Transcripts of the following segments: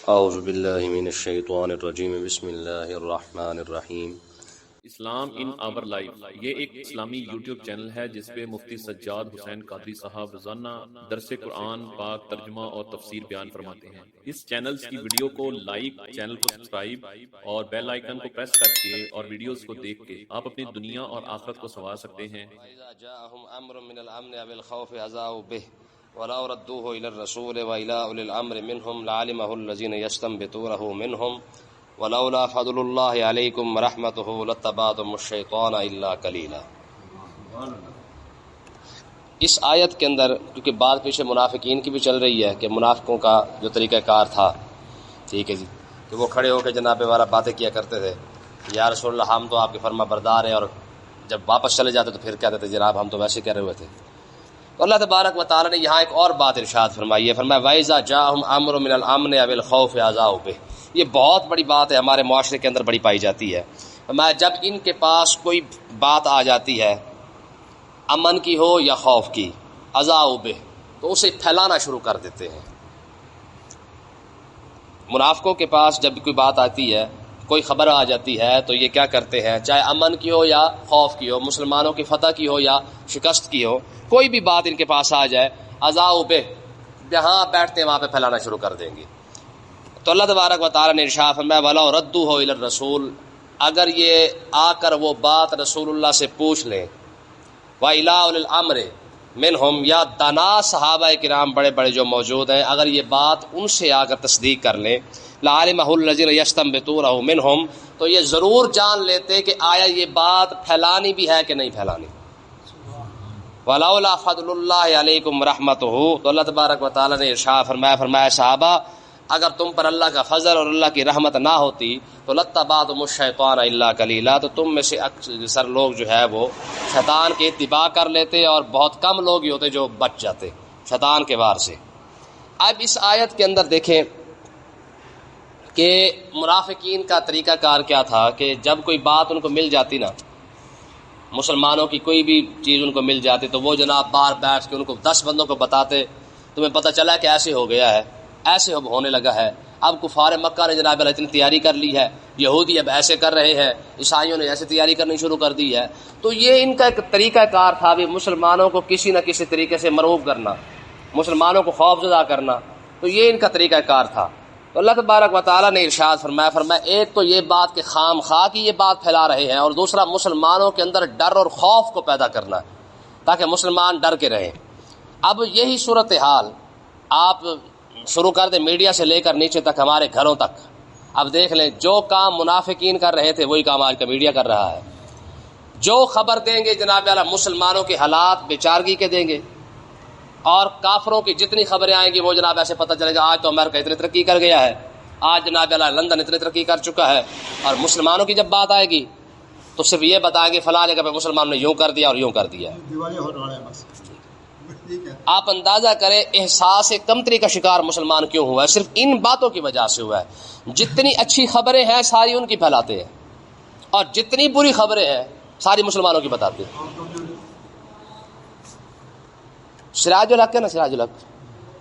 اعوذ باللہ من الشیطان الرجیم بسم اللہ الرحمن الرحیم۔ اسلام ان آور لائف یہ ایک اسلامی یوٹیوب چینل ہے جس پہ مفتی سجاد حسین قادری صاحب روزانہ درس قرآن پاک ترجمہ اور تفسیر بیان فرماتے ہیں۔ اس چینل کی ویڈیو کو لائک، چینل کو سبسکرائب اور بیل آئیکن کو پریس کر کے اور ویڈیوز کو دیکھ کے آپ اپنی دنیا اور آخرت کو سنوار سکتے ہیں۔ وَإِذَا جَاءَهُمْ أَمْرٌ مِّنَ الْأَمْنِ أَوِ الْخَوْفِ أَذَاعُوا بِهِ وَلَوْ رَدُّوهُ إِلَى الرَّسُولِ وَإِلَى أُولِي الْأَمْرِ مِنْهُمْ لَعَلِمَهُ الَّذِينَ يَسْتَنبِطُونَهُ مِنْهُمْ وَلَوْلَا فَضْلُ اللَّهِ عَلَيْكُمْ وَرَحْمَتُهُ لَاتَّبَعْتُمُ الشَّيْطَانَ إِلَّا قَلِيلًا۔ اس آیت کے اندر کیونکہ بات پیچھے منافقین کی بھی چل رہی ہے کہ منافقوں کا جو طریقہ کار تھا، ٹھیک ہے جی، کہ وہ کھڑے ہو کے جناب والا باتیں کیا کرتے تھے، یا رسول اللہ ہم تو آپ کے فرما بردار ہیں، اور جب واپس چلے جاتے تو پھر کہتے تھے جناب ہم تو ویسے کہہ رہے ہوئے تھے۔ تو اللہ تبارک و تعالی نے یہاں ایک اور بات ارشاد فرمائی ہے، فرمایا وَإِذَا جَاءَهُمْ أَمْرٌ مِّنَ الْأَمْنِ أَوِ الْخَوْفِ أَذَاعُوا بِهِ۔ یہ بہت بڑی بات ہے، ہمارے معاشرے کے اندر بڑی پائی جاتی ہے۔ فرمایا جب ان کے پاس کوئی بات آ جاتی ہے امن کی ہو یا خوف کی، أَذَاعُوا بِهِ، تو اسے پھیلانا شروع کر دیتے ہیں۔ منافقوں کے پاس جب کوئی بات آتی ہے، کوئی خبر آ جاتی ہے، تو یہ کیا کرتے ہیں، چاہے امن کی ہو یا خوف کی ہو، مسلمانوں کی فتح کی ہو یا شکست کی ہو، کوئی بھی بات ان کے پاس آ جائے، أَذَاعُوا بِهِ، جہاں بیٹھتے ہیں وہاں پہ پھیلانا شروع کر دیں گے۔ تو اللہ تبارک و تعالی نے ارشاد فرمایا وَلَوْ رَدُّوهُ إِلَى الرَّسُولِ، اگر یہ آ کر وہ بات رسول اللہ سے پوچھ لیں، وَإِلَىٰ أُولِي الْأَمْرِ مِنْهُمْ، یا دانا صحابہ کرام بڑے بڑے جو موجود ہیں، اگر یہ بات ان سے آ کر تصدیق کر لیں، لَعَلِمَهُ الَّذِينَ يَسْتَنبِطُونَهُ مِنْهُمْ، تو یہ ضرور جان لیتے کہ آیا یہ بات پھیلانی بھی ہے کہ نہیں پھیلانی۔ وَلَوْلَا فَضْلُ اللَّهِ عَلَيْكُمْ وَرَحْمَتُهُ، تو اللہ تبارک و تعالی نے ارشاد فرمایا صحابہ اگر تم پر اللہ کا فضل اور اللہ کی رحمت نہ ہوتی تو لَاتَّبَعْتُمُ الشَّيْطَانَ إِلَّا قَلِيلًا، تو تم میں سے اکثر لوگ جو ہے وہ شیطان کی اتباع کر لیتے اور بہت کم لوگ ہی ہوتے جو بچ جاتے شیطان کے وار سے۔ اب اس آیت کے اندر دیکھیں کہ منافقین کا طریقہ کار کیا تھا کہ جب کوئی بات ان کو مل جاتی نا، مسلمانوں کی کوئی بھی چیز ان کو مل جاتی تو وہ جناب باہر بیٹھ کے ان کو 10 بندوں کو بتاتے، تمہیں پتہ چلا کہ ایسے ہو گیا ہے، ایسے اب ہونے لگا ہے، اب کفار مکہ نے جناب اتنی تیاری کر لی ہے، یہودی اب ایسے کر رہے ہیں، عیسائیوں نے ایسے تیاری کرنی شروع کر دی ہے۔ تو یہ ان کا ایک طریقہ کار تھا بھی مسلمانوں کو کسی نہ کسی طریقے سے مرعوب کرنا، مسلمانوں کو خوف زدہ کرنا، تو یہ ان کا طریقہ کار تھا۔ تو اللہ تبارک و تعالیٰ نے ارشاد فرمایا ایک تو یہ بات کہ خام خواہ کی یہ بات پھیلا رہے ہیں، اور دوسرا مسلمانوں کے اندر ڈر اور خوف کو پیدا کرنا تاکہ مسلمان ڈر کے رہیں۔ اب یہی صورتحال آپ شروع کر دیں میڈیا سے لے کر نیچے تک، ہمارے گھروں تک۔ اب دیکھ لیں جو کام منافقین کر رہے تھے وہی کام آج کا میڈیا کر رہا ہے۔ جو خبر دیں گے جناب اعلیٰ مسلمانوں کے حالات بیچارگی کے دیں گے، اور کافروں کی جتنی خبریں آئیں گی وہ جناب ایسے پتہ چلے گا آج تو امریکہ اتنی ترقی کر گیا ہے، آج جناب اعلیٰ لندن اتنی ترقی کر چکا ہے، اور مسلمانوں کی جب بات آئے گی تو صرف یہ بتائیں گے فلاں جگہ پہ مسلمانوں نے یوں کر دیا اور یوں کر دیا۔ آپ اندازہ کریں احساس کمتری کا شکار مسلمان کیوں ہوا ہے، صرف ان باتوں کی وجہ سے ہوا ہے۔ جتنی اچھی خبریں ہیں ساری ان کی پھیلاتے ہیں، اور جتنی بری خبریں ہیں ساری مسلمانوں کی بتاتے ہیں۔ سراج الحق ہے نا،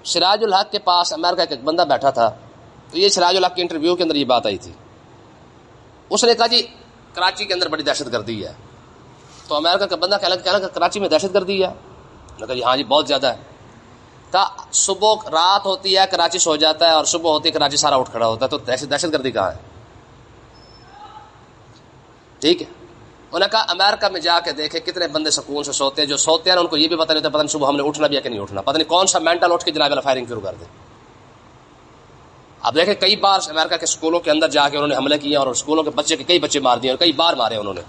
سراج الحق کے پاس امریکہ کا ایک بندہ بیٹھا تھا، تو یہ سراج الحق کے انٹرویو کے اندر یہ بات آئی تھی۔ اس نے کہا جی کراچی کے اندر بڑی دہشت گردی ہے، تو امریکہ کا بندہ کہنے لگا کراچی میں دہشت گردی ہے؟ نے کہا جی ہاں جی بہت زیادہ ہے۔ کہا صبح رات ہوتی ہے کراچی سو جاتا ہے، اور صبح ہوتی ہے کراچی سارا اٹھ کھڑا ہوتا ہے، تو دہشت گردی کہاں ہے؟ ٹھیک ہے، انہوں نے کہا امریکہ میں جا کے دیکھے کتنے بندے سکون سے سوتے ہیں، جو سوتے ہیں ان کو یہ بھی پتہ نہیں ہوتا پتہ نہیں صبح ہم نے اٹھنا بھی ہے کہ نہیں اٹھنا، پتہ نہیں کون سا مینٹل اٹھ کے جناب فائرنگ شروع کر دے۔ اب دیکھیں کئی بار امریکہ کے اسکولوں کے اندر جا کے انہوں نے حملے کیے، اور اسکولوں کے بچے کے کئی بچے مار دیے، اور کئی بار مارے انہوں نے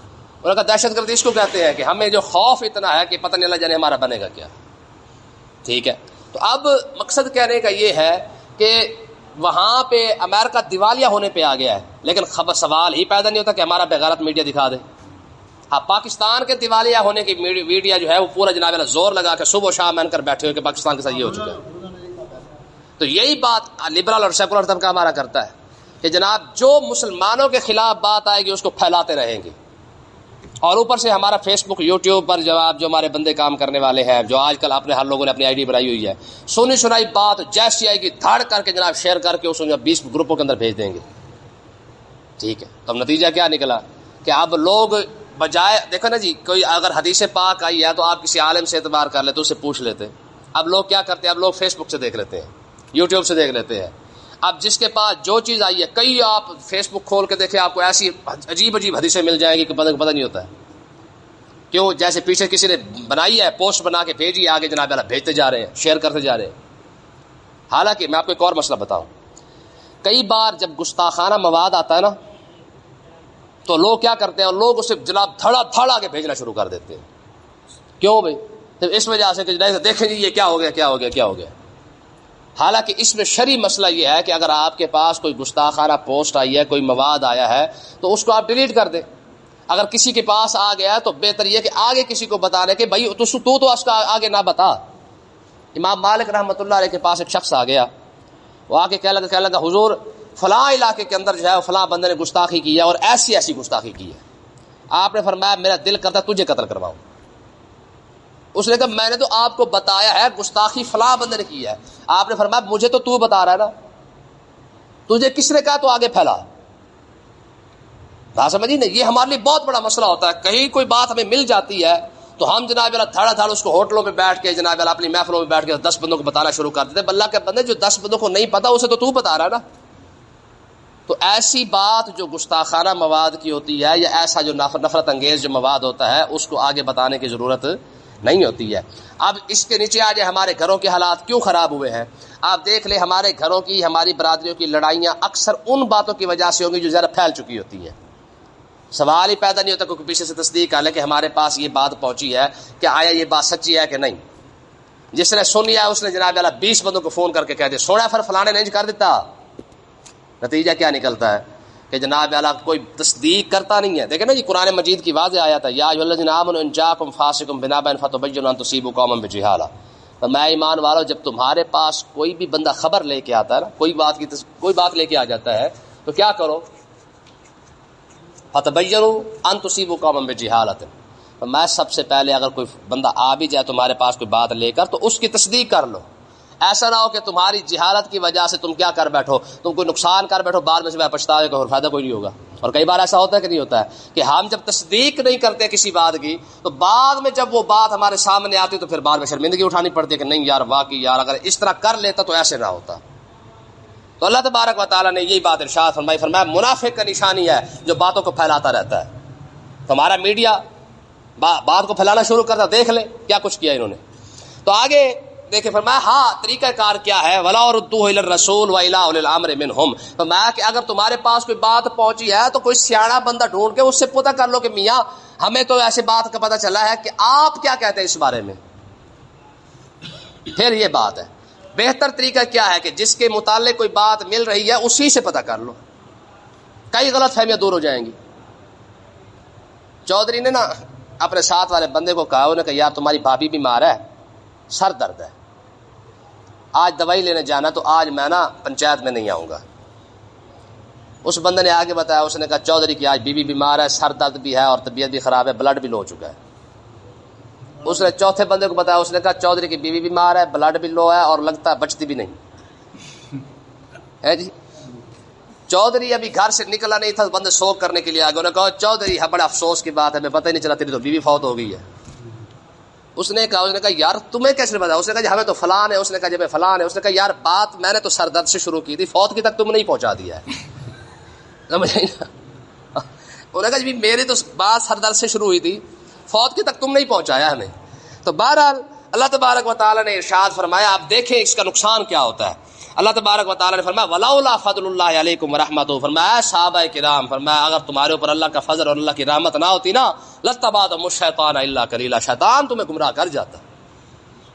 کہا دہشت گردی اس کو کہتے ہیں کہ ہمیں جو خوف اتنا ہے کہ پتہ نہیں اللہ جانے ہمارا بنے گا کیا۔ ٹھیک ہے، تو اب مقصد کہنے کا یہ ہے کہ وہاں پہ امریکہ دیوالیہ ہونے پہ آ گیا ہے، لیکن خبر سوال ہی پیدا نہیں ہوتا کہ ہمارا بغیرت میڈیا دکھا دے۔ ہاں پاکستان کے دیوالیہ ہونے کی میڈیا جو ہے وہ پورا جناب زور لگا کے صبح و شام مان کر بیٹھے ہوئے کہ پاکستان کے ساتھ یہ ہو چکا ہے۔ تو یہی بات لبرل اور سیکولر طبقہ ہمارا کرتا ہے کہ جناب جو مسلمانوں کے خلاف بات آئے گی اس کو پھیلاتے رہیں گے، اور اوپر سے ہمارا فیس بک یوٹیوب پر جو ہمارے بندے کام کرنے والے ہیں، جو آج کل اپنے ہر لوگوں نے اپنی آئی ڈی بنائی ہوئی ہے، سنی سنائی بات جیسی آئے گی دھاڑ کر کے جناب شیئر کر کے اس 20 گروپوں کے اندر بھیج دیں گے. ٹھیک ہے، تو نتیجہ کیا نکلا کہ اب لوگ بجائے دیکھو نا جی، کوئی اگر حدیث پاک آئی ہے تو آپ کسی عالم سے اعتبار کر لیتے، اس سے پوچھ لیتے. اب لوگ کیا کرتے ہیں، اب لوگ فیس بک سے دیکھ لیتے ہیں، یوٹیوب سے دیکھ لیتے ہیں. اب جس کے پاس جو چیز آئی ہے، کئی آپ فیس بک کھول کے دیکھیں، آپ کو ایسی عجیب عجیب حدیثیں مل جائیں گی کہ پتہ نہیں ہوتا ہے کیوں. جیسے پیچھے کسی نے بنائی ہے، پوسٹ بنا کے بھیجی، آگے جناب اللہ بھیجتے جا رہے ہیں، شیئر کرتے جا رہے ہیں. حالانکہ میں آپ کو ایک اور مسئلہ بتاؤں، کئی بار جب گستاخانہ مواد آتا ہے نا تو لوگ کیا کرتے ہیں، اور لوگ اسے جناب دھڑا دھڑ آگے بھیجنا شروع کر دیتے ہیں. کیوں بھائی؟ اس وجہ سے کہ دیکھیں جی یہ کیا ہو گیا کیا ہو گیا کیا ہو گیا. حالانکہ اس میں شرعی مسئلہ یہ ہے کہ اگر آپ کے پاس کوئی گستاخانہ پوسٹ آئی ہے، کوئی مواد آیا ہے، تو اس کو آپ ڈیلیٹ کر دیں. اگر کسی کے پاس آ گیا تو بہتر یہ کہ آگے کسی کو بتا دے کہ بھائی تو اس کا آگے نہ بتا. امام مالک رحمۃ اللہ علیہ کے پاس ایک شخص آ گیا، وہ آ کے کہنے لگا حضور فلاں علاقے کے اندر جو ہے فلاں بندے نے گستاخی کی ہے اور ایسی ایسی گستاخی کی ہے. آپ نے فرمایا میرا دل کرتا تجھے قتل کرواؤں. اس نے کہا میں نے تو آپ کو بتایا ہے گستاخی فلاں بندے نے کی ہے. آپ نے فرمایا مجھے تو بتا رہا ہے نا، تجھے کس نے کہا تو آگے پھیلا. بات سمجھی نہیں؟ یہ ہمارے لیے بہت بڑا مسئلہ ہوتا ہے. کہیں کوئی بات ہمیں مل جاتی ہے تو ہم جناب اللہ دھڑا دھڑ اس کو ہوٹلوں میں بیٹھ کے جناب اللہ اپنی محفلوں میں بیٹھ کے 10 بندوں کو بتانا شروع کر دیتے. اللہ کے بندے جو 10 بندوں کو نہیں پتا اسے تو بتا رہا ہے نا. تو ایسی بات جو گستاخانہ مواد کی ہوتی ہے یا ایسا جو نفرت انگیز جو مواد ہوتا ہے اس کو آگے بتانے کی ضرورت نہیں ہوتی ہے. اب اس کے نیچے آج ہمارے گھروں کے حالات کیوں خراب ہوئے ہیں. آپ دیکھ لیں ہمارے گھروں کی، ہماری برادریوں کی لڑائیاں اکثر ان باتوں کی وجہ سے ہوں گی جو زیادہ پھیل چکی ہوتی ہیں. سوال ہی پیدا نہیں ہوتا کوئی پیچھے سے تصدیق آ لے کہ ہمارے پاس یہ بات پہنچی ہے کہ آیا یہ بات سچی ہے کہ نہیں. جس نے سنی ہے اس نے جناب اللہ 20 بندوں کو فون کر کے کہہ دیا سونا پھر فلانے نے کر دیتا. نتیجہ کیا نکلتا ہے کہ جناب اللہ کوئی تصدیق کرتا نہیں ہے. دیکھیں نا جی قرآن مجید کی واضح آیت ہے یا ایھا الذین آمنوا ان جاءکم فاسق بنبأ فتبینوا ان تصیبوا قوما بجہالہ. تو میں ایمان والو جب تمہارے پاس کوئی بھی بندہ خبر لے کے آتا ہے نا، کوئی بات لے کے آ جاتا ہے تو کیا کرو، فتبینوا ان تصیبوا قوما بجہالۃ. تو میں سب سے پہلے اگر کوئی بندہ آ بھی جائے تمہارے پاس کوئی بات لے کر تو اس کی تصدیق کر لو. ایسا نہ ہو کہ تمہاری جہالت کی وجہ سے تم کیا کر بیٹھو، تم کوئی نقصان کر بیٹھو، بعد میں سے پچھتاوے کا اور فائدہ کوئی نہیں ہوگا. اور کئی بار ایسا ہوتا ہے کہ نہیں ہوتا ہے کہ ہم جب تصدیق نہیں کرتے کسی بات کی تو بعد میں جب وہ بات ہمارے سامنے آتی تو پھر بعد میں شرمندگی اٹھانی پڑتی ہے کہ نہیں یار واقعی یار اگر اس طرح کر لیتا تو ایسے نہ ہوتا. تو اللہ تبارک و تعالیٰ نے یہی بات ارشاد فرمایا منافق کا نشانی ہے جو باتوں کو پھیلاتا رہتا ہے. تمہارا میڈیا بات کو پھیلانا شروع کرتا، دیکھ لیں کیا کچھ کیا انہوں نے. تو آگے دیکھیں فرمایا ہاں طریقہ کار کیا ہے، وَلَا رُدُّوهُ إِلَى الرَّسُولِ وَإِلَىٰ أُولِي الْأَمْرِ مِنْهُمْ. فرمایا کہ اگر تمہارے پاس کوئی بات پہنچی ہے تو کوئی سیاڑا بندہ ڈھونڈ کے اس سے پتہ کر لو کہ میاں ہمیں تو ایسے بات کا پتہ چلا ہے کہ آپ کیا کہتے ہیں اس بارے میں. پھر یہ بات ہے بہتر طریقہ کیا ہے کہ جس کے متعلق کوئی بات مل رہی ہے اسی سے پتہ کر لو، کئی غلط فہمیاں دور ہو جائیں گی. چودھری نے نا اپنے ساتھ والے بندے کو کہا، انہوں نے کہا یار تمہاری بھابھی بیمار ہے، سر درد ہے، آج دوائی لینے جانا تو آج میں نا پنچایت میں نہیں آؤں گا. اس بندے نے آگے بتایا، اس نے کہا چودھری کی آج بیوی بیمار ہے، سر درد بھی ہے اور طبیعت بھی خراب ہے، بلڈ بھی لو ہو چکا ہے. اس نے چوتھے بندے کو بتایا، اس نے کہا چودھری کی بیوی بیمار ہے، بلڈ بھی لو ہے اور لگتا ہے بچتی بھی نہیں ہے. جی چودھری ابھی گھر سے نکلا نہیں تھا، بندے سوگ کرنے کے لیے آگے. انہوں نے کہا چودھری بڑا افسوس کی بات ہے، ہمیں پتہ ہی نہیں چلا تیری تو بیوی فوت ہو گئی ہے. اس نے کہا یار تمہیں کیسے بتایا؟ اس نے کہا جی ہمیں تو فلان ہے. اس نے کہا جب فلان ہے. اس نے کہا یار بات میں نے تو سر درد سے شروع کی تھی، فوت کی تک تم نہیں پہنچا دیا ہے. انہوں نے کہا جی میری تو بات سر درد سے شروع ہوئی تھی، فوت کی تک تم نہیں پہنچایا ہمیں. تو بہرحال اللہ تبارک و تعالیٰ نے ارشاد فرمایا، آپ دیکھیں اس کا نقصان کیا ہوتا ہے. اللہ تبارک و تعالیٰ نے فرمایا وَلَوْلَا فَضْلُ اللَّهِ عَلَيْكُمْ وَرَحْمَتُهُ. فرمایا صحابہ کرام، فرمایا اگر تمہارے اوپر اللہ کا فضل اور اللہ کی رحمت نہ ہوتی نا لَاتَّبَعْتُمُ الشَّيْطَانَ إِلَّا قَلِيلًا. شیطان تمہیں گمراہ کر جاتا.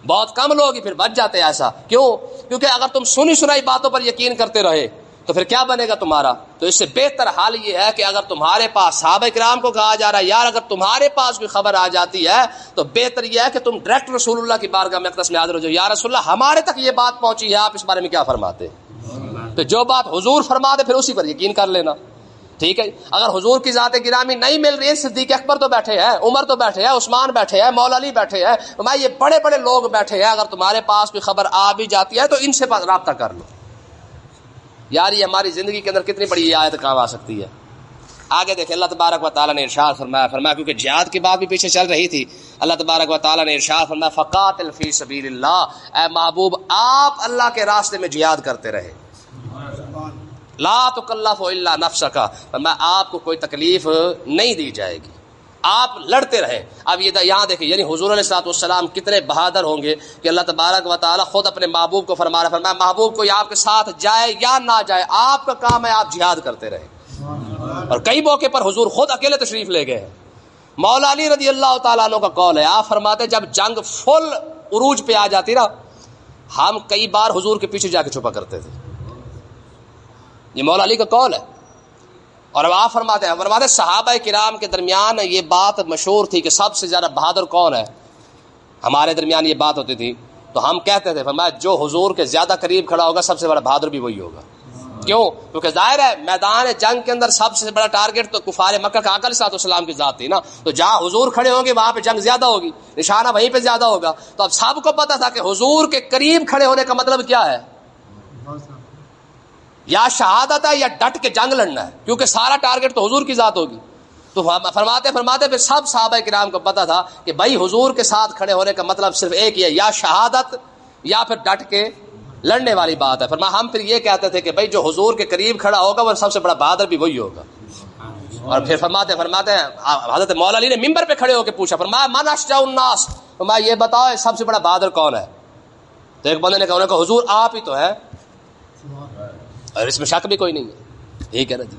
بہت کم لوگ ہی پھر بچ جاتے. ایسا کیوں؟ کیونکہ اگر تم سنی سنائی باتوں پر یقین کرتے رہے تو پھر کیا بنے گا تمہارا. تو اس سے بہتر حال یہ ہے کہ اگر تمہارے پاس صحابہ کرام کو کہا جا رہا ہے یار اگر تمہارے پاس کوئی خبر آ جاتی ہے تو بہتر یہ ہے کہ تم ڈائریکٹ رسول اللہ کی بارگاہ میں اقدس میں حاضر ہو جاؤ. یا رسول اللہ ہمارے تک یہ بات پہنچی ہے، آپ اس بارے میں کیا فرماتے؟ تو جو بات حضور فرما دے پھر اسی پر یقین کر لینا. ٹھیک ہے. اگر حضور کی ذات گرامی نہیں مل رہی ہے، صدیق اکبر تو بیٹھے ہیں، عمر تو بیٹھے ہیں، عثمان بیٹھے ہیں، مولا علی بیٹھے ہیں، میں یہ بڑے بڑے لوگ بیٹھے ہیں، اگر تمہارے پاس کوئی خبر آ بھی جاتی ہے تو ان سے رابطہ کر لو. یار یہ ہماری زندگی کے اندر کتنی بڑی یہ آیت کام آ سکتی ہے. آگے دیکھیں اللہ تبارک و تعالیٰ نے ارشاد فرمایا کیونکہ جہاد کی بات بھی پیچھے چل رہی تھی. اللہ تبارک و تعالیٰ نے ارشاد فرمایا فقاتل فی سبیل اللہ، اے محبوب آپ اللہ کے راستے میں جہاد کرتے رہے. لا تکلف الا نفسک، میں آپ کو کوئی تکلیف نہیں دی جائے گی، آپ لڑتے رہیں. اب یہ یہاں دیکھیں یعنی حضور علیہ الصلوۃ والسلام کتنے بہادر ہوں گے کہ اللہ تبارک و تعالیٰ خود اپنے محبوب کو فرمایا محبوب کوئی آپ کے ساتھ جائے یا نہ جائے، آپ کا کام ہے آپ جہاد کرتے رہیں. اور کئی موقع پر حضور خود اکیلے تشریف لے گئے ہیں. مولا علی رضی اللہ تعالیٰ عنہ کا قول ہے، آپ فرماتے جب جنگ فل عروج پہ آ جاتی نا، ہم کئی بار حضور کے پیچھے جا کے چھپا کرتے تھے. یہ مولا علی کا قول ہے. اور اب آپ فرماتے صحابہ کرام کے درمیان یہ بات مشہور تھی کہ سب سے زیادہ بہادر کون ہے. ہمارے درمیان یہ بات ہوتی تھی تو ہم کہتے تھے فرمایا جو حضور کے زیادہ قریب کھڑا ہوگا سب سے بڑا بہادر بھی وہی ہوگا. کیوں؟ کیونکہ ظاہر ہے میدان جنگ کے اندر سب سے بڑا ٹارگٹ تو کفار مکہ کا آقا علیہ السلام کی ذات تھی نا. تو جہاں حضور کھڑے ہوں گے وہاں پہ جنگ زیادہ ہوگی، نشانہ وہیں پہ زیادہ ہوگا. تو اب سب کو پتا تھا کہ حضور کے قریب کھڑے ہونے کا مطلب کیا ہے، یا شہادت ہے یا ڈٹ کے جنگ لڑنا ہے، کیونکہ سارا ٹارگٹ تو حضور کی ذات ہوگی. تو فرماتے پھر سب صحابہ کرام کو پتا تھا کہ بھائی حضور کے ساتھ کھڑے ہونے کا مطلب صرف ایک ہی ہے، یا شہادت یا پھر ڈٹ کے لڑنے والی بات ہے. ہم پھر یہ کہتے تھے کہ بھائی جو حضور کے قریب کھڑا ہوگا وہ سب سے بڑا بہادر بھی وہی ہوگا. اور پھر فرماتے ہیں حضرت مولا علی نے ممبر پہ کھڑے ہو کے پوچھا فرمایا من اشجع الناس، فرمایا یہ بتاؤ سب سے بڑا بہادر کون ہے. تو ایک بندے نے کہا حضور آپ ہی تو ہے، اور اس میں شک بھی کوئی نہیں ہے. ٹھیک ہے نا جی.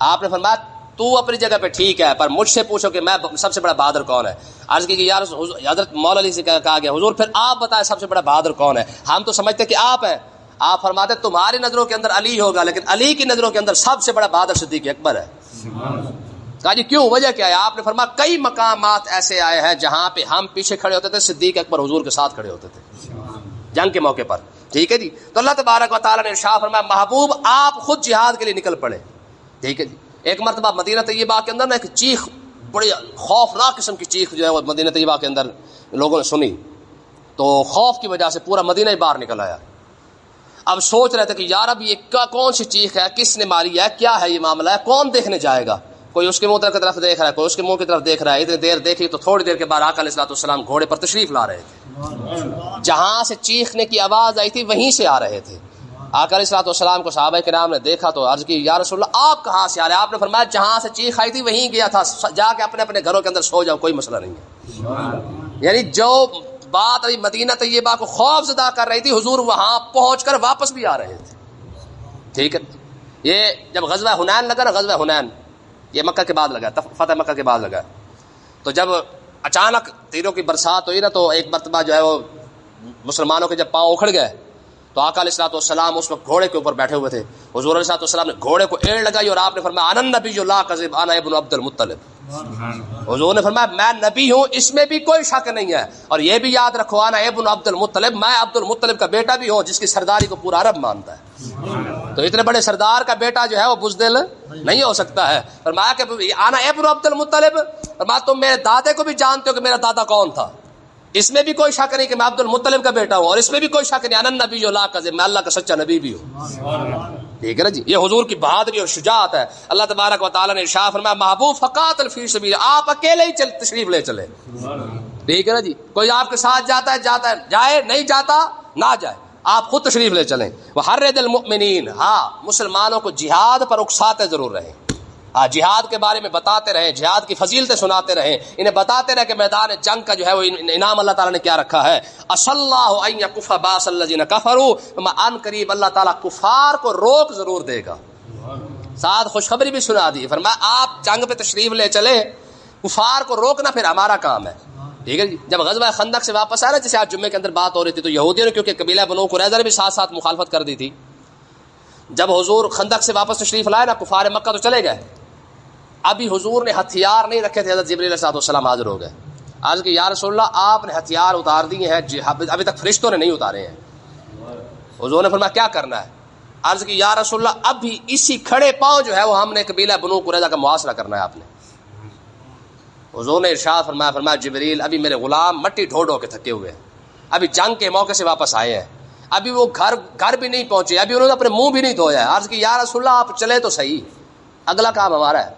آپ نے فرمایا تو اپنی جگہ پہ ٹھیک ہے، پر مجھ سے پوچھو کہ میں سب سے بڑا بہادر کون ہے. عرض کی کہ یار حضرت مولا علی سے کہا گیا حضور پھر آپ بتائیں سب سے بڑا بہادر کون ہے، ہم تو سمجھتے کہ آپ ہیں. آپ فرماتے تمہاری نظروں کے اندر علی ہوگا، لیکن علی کی نظروں کے اندر سب سے بڑا بہادر صدیق اکبر ہے. کہا جی کیوں، وجہ کیا ہے؟ آپ نے فرمایا کئی مقامات ایسے آئے ہیں جہاں پہ ہم پیچھے کھڑے ہوتے تھے، صدیق اکبر حضور کے ساتھ کھڑے ہوتے تھے جنگ کے موقع پر. ٹھیک ہے جی. تو اللہ تبارک و تعالیٰ نے ارشاد فرمایا محبوب آپ خود جہاد کے لیے نکل پڑے. ٹھیک ہے جی. ایک مرتبہ مدینہ طیبہ کے اندر نا ایک چیخ، بڑی خوفناک قسم کی چیخ جو ہے وہ مدینہ طیبہ کے اندر لوگوں نے سنی، تو خوف کی وجہ سے پورا مدینہ ہی باہر نکل آیا. اب سوچ رہے تھے کہ یار اب یہ کون سی چیخ ہے، کس نے ماری ہے، کیا ہے یہ معاملہ ہے، کون دیکھنے جائے گا. کوئی اس کے منہ کی طرف دیکھ رہا ہے، کوئی اس کے منہ کی طرف دیکھ رہا ہے. اتنی دیر دیکھی تو تھوڑی دیر کے بعد آقا علیہ السلام گھوڑے پر تشریف لا رہے تھے. جہاں سے چیخنے کی آواز آئی تھی وہیں سے آ رہے تھے. آقا علیہ السلام کو صحابہ کرام نے دیکھا تو عرض کی یا رسول اللہ آپ کہاں سے آ رہے ہیں. آپ نے فرمایا جہاں سے چیخ آئی تھی وہیں گیا تھا، جا کے اپنے اپنے گھروں کے اندر سو جاؤ، کوئی مسئلہ نہیں ہے. یعنی جو بات ابھی مدینہ طیبہ کو خوف زدہ کر رہی تھی حضور وہاں پہنچ کر واپس بھی آ رہے تھے. ٹھیک ہے. یہ جب غزوہ حنین لگا نا، غزوہ حنین یہ مکہ کے بعد لگا، فتح مکہ کے بعد لگا. تو جب اچانک تیروں کی برسات ہوئی نا، تو ایک مرتبہ جو ہے وہ مسلمانوں کے جب پاؤں اکھڑ گئے تو آقا علیہ السلام اس وقت گھوڑے کے اوپر بیٹھے ہوئے تھے. حضور علیہ السلام نے گھوڑے کو ایڑ لگائی اور آپ نے فرمایا انا النبی لا کذب انا ابن عبد المطلب. حضور نے فرمایا میں نبی ہوں، اس میں بھی کوئی شک نہیں ہے، اور یہ بھی یاد رکھو انا ابن عبد المطلب، میں عبد المطلب کا بیٹا بھی ہوں جس کی سرداری کو پورا عرب مانتا ہے. تو اتنے بڑے سردار کا بیٹا جو ہے وہ بزدل نہیں ہو سکتا ہے. فرمایا کہ انا ابن عبد المطلب، فرمایا تم میرے دادے کو بھی جانتے ہو کہ میرا دادا کون تھا، اس میں بھی کوئی شک نہیں کہ میں عبد المطلب کا بیٹا ہوں، اور اس میں بھی کوئی شک نہیں انا النبی لا کذب، میں اللہ کا سچا نبی بھی ہوں. ٹھیک ہے نا جی. یہ حضور کی بہادری اور شجاعت ہے. اللہ تبارک و تعالیٰ نے ارشاد فرمایا محبوب فقاتل فی سبیل، آپ اکیلے ہی تشریف لے چلے. ٹھیک ہے نا جی. کوئی آپ کے ساتھ جاتا ہے جائے، نہیں جاتا نہ جائے، آپ خود تشریف لے چلیں. وحرض المؤمنین، ہاں مسلمانوں کو جہاد پر اکساتے ضرور رہیں، جہاد کے بارے میں بتاتے رہیں، جہاد کی فضیلتیں سناتے رہیں، انہیں بتاتے رہیں کہ میدان جنگ کا جو ہے وہ انعام اللہ تعالیٰ نے کیا رکھا ہے. اصل اللہ ان یکف باس الذین کفروا، ان قریب اللہ تعالیٰ کفار کو روک ضرور دے گا. ساتھ خوشخبری بھی سنا دی، فرمایا آپ جنگ پہ تشریف لے چلے، کفار کو روکنا پھر ہمارا کام ہے. ٹھیک ہے جی. جب غزوہ خندق سے واپس آیا نا، جیسے آج جمعے کے اندر بات ہو رہی تھی، تو یہودیوں نے کیونکہ قبیلہ بنو قریظہ نے بھی ساتھ ساتھ مخالفت کر دی تھی. جب حضور خندق سے واپس تشریف لائے نا، کفار مکہ تو چلے گئے، ابھی حضور نے ہتھیار نہیں رکھے تھے. حضرت جبریل علیہ السلام حاضر ہو گئے. آج کہ یا رسول اللہ آپ نے ہتھیار اتار دیے ہیں، ابھی تک فرشتوں نے نہیں اتارے ہیں. حضور نے فرمایا کیا کرنا ہے؟ عرض کی یا رسول اللہ اب بھی اسی کھڑے پاؤں جو ہے وہ ہم نے قبیلہ بنو قریظہ کا محاصرہ کرنا ہے آپ نے. حضور نے ارشاد فرمایا جبریل ابھی میرے غلام مٹی ڈھو ڈھو کے تھکے ہوئے ہیں, ابھی جنگ کے موقع سے واپس آئے ہیں, ابھی وہ گھر بھی نہیں پہنچے, ابھی انہوں نے اپنے منہ بھی نہیں دھویا ہے. عرض کی یا رسول اللہ آپ چلے تو صحیح, اگلا کام ہمارا ہے.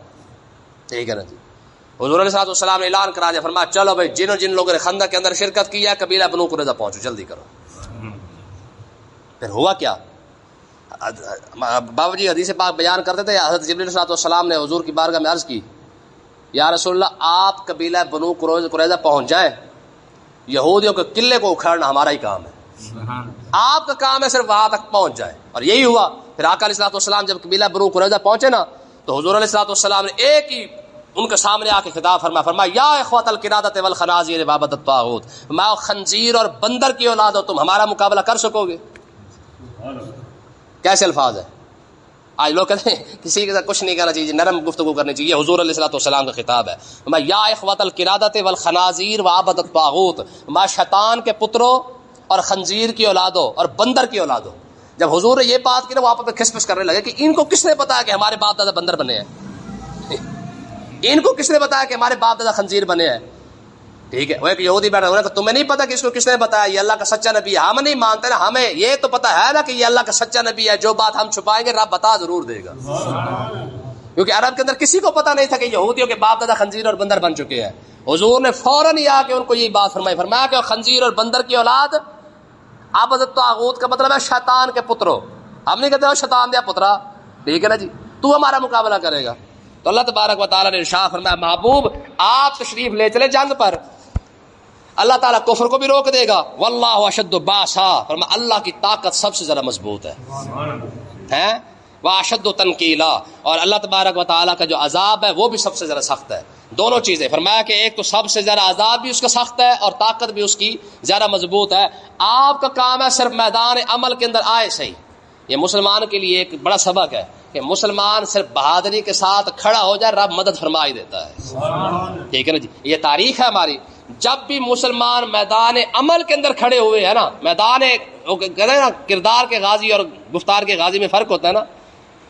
ٹھیک ہے نا جی. حضور علیہ السلام نے اعلان کرا دیا, فرمایا چلو بھائی جن لوگوں نے خندق کے اندر شرکت کی ہے قبیلہ بنو قریظہ پہنچو, جلدی کرو. پھر ہوا کیا؟ بابا جی حدیث پاک بیان کرتے تھے, حضرت جبریل علیہ السلام نے حضور کی بارگاہ میں عرض کی یا رسول اللہ آپ قبیلہ بنو قریظہ پہنچ جائیں, یہودیوں کے قلعے کو اکھاڑنا ہمارا ہی کام ہے, آپ کا کام ہے صرف وہاں تک پہنچ جائے. اور یہی ہوا. پھر آقا علیہ السلام جب قبیلہ بنو قریظہ پہنچے نا تو حضور علیہ السلام نے ایک ہی ان کے سامنے آ کے خطاب فرمایا یا اخوات القرادۃ والخنازیر وعبدۃ الطاغوت, میں خنزیر اور بندر کی اولاد ہو, تم ہمارا مقابلہ کر سکو گے؟ کیسے الفاظ ہے. آج لوگ کہتے ہیں کسی کے ساتھ کچھ نہیں کرنا چاہیے, نرم گفتگو کرنی چاہیے. حضور علیہ السلام کا خطاب ہے, میں یا اخوات القرادۃ والخنازیر وعبدۃ الطاغوت, میں شیطان کے پتروں اور خنزیر کی اولادوں اور بندر کی اولادوں. جب حضور نے یہ بات کی نا وہ آپس میں کھسپس کرنے لگے کہ ان کو کس نے بتایا کہ ہمارے باپ دادا بندر بنے ہیں, ان کو کس نے بتایا کہ ہمارے باپ دادا خنزیر بنے ہیں. ٹھیک ہے, وہ ایک یہودی بیٹھا ہونا کہ تمہیں نہیں پتا کہ اس کو کس نے بتایا, یہ اللہ کا سچا نبی ہے. ہم نہیں مانتے نا, ہمیں یہ تو پتا ہے نا کہ یہ اللہ کا سچا نبی ہے, جو بات ہم چھپائیں گے رب بتا ضرور دے گا. کیونکہ عرب کے اندر کسی کو پتا نہیں تھا کہ یہودیوں کے باپ دادا خنزیر اور بندر بن چکے ہیں. حضور نے فوراً ہی آ کے ان کو یہ بات فرمایا کہ خنزیر اور بندر کی اولاد, عبدۃ الطاغوت کا مطلب ہے شیطان کے پترو. ہم نہیں کہتے ہو شیطان دیا پترا, ٹھیک ہے نا جی, تو ہمارا مقابلہ کرے گا. تو اللہ تبارک و تعالیٰ نے ارشاد فرمایا محبوب آپ تشریف لے چلے جنگ پر, اللہ تعالیٰ کفر کو بھی روک دے گا. واللہ اشد باسا, فرمایا اللہ کی طاقت سب سے زیادہ مضبوط ہے, واشد تنکیلا, اور اللہ تبارک و تعالیٰ کا جو عذاب ہے وہ بھی سب سے زیادہ سخت ہے. دونوں چیزیں فرمایا کہ ایک تو سب سے زیادہ عذاب بھی اس کا سخت ہے اور طاقت بھی اس کی زیادہ مضبوط ہے. آپ کا کام ہے صرف میدان عمل کے اندر آئے صحیح. یہ مسلمان کے لیے ایک بڑا سبق ہے کہ مسلمان صرف بہادری کے ساتھ کھڑا ہو جائے رب مدد فرمائی دیتا ہے. ٹھیک ہے نا جی, یہ تاریخ ہے ہماری. جب بھی مسلمان میدان عمل کے اندر کھڑے ہوئے ہیں نا, میدان نا کردار کے غازی اور گفتار کے غازی میں فرق ہوتا ہے نا,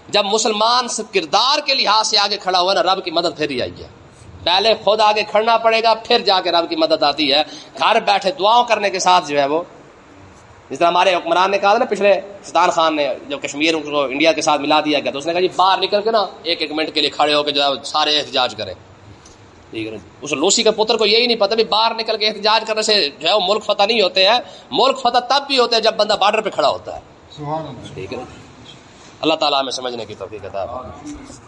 جب مسلمان صرف کردار کے لحاظ سے آگے کھڑا ہوا نا رب کی مدد پھر ہی آئی ہے. پہلے خود آگے کھڑنا پڑے گا پھر جا کے رب کی مدد آتی ہے. گھر بیٹھے دعاؤں کرنے کے ساتھ جو ہے وہ, جس طرح ہمارے حکمران نے کہا تھا نا پچھلے, سلطان خان نے جو کشمیر کو انڈیا کے ساتھ ملا دیا گیا تو اس نے کہا جی باہر نکل کے نا ایک منٹ کے لیے کھڑے ہو کے جو ہے سارے احتجاج کریں. ٹھیک ہے, اس لوسی کے پتر کو یہی نہیں پتا بھی باہر نکل کے احتجاج کرنے سے جو ہے وہ ملک فتح نہیں ہوتے ہیں. ملک فتح تب بھی ہوتے ہیں جب بندہ بارڈر پہ کھڑا ہوتا ہے. ٹھیک ہے, اللہ تعالیٰ ہمیں سمجھنے کی توفیق عطا فرمائے.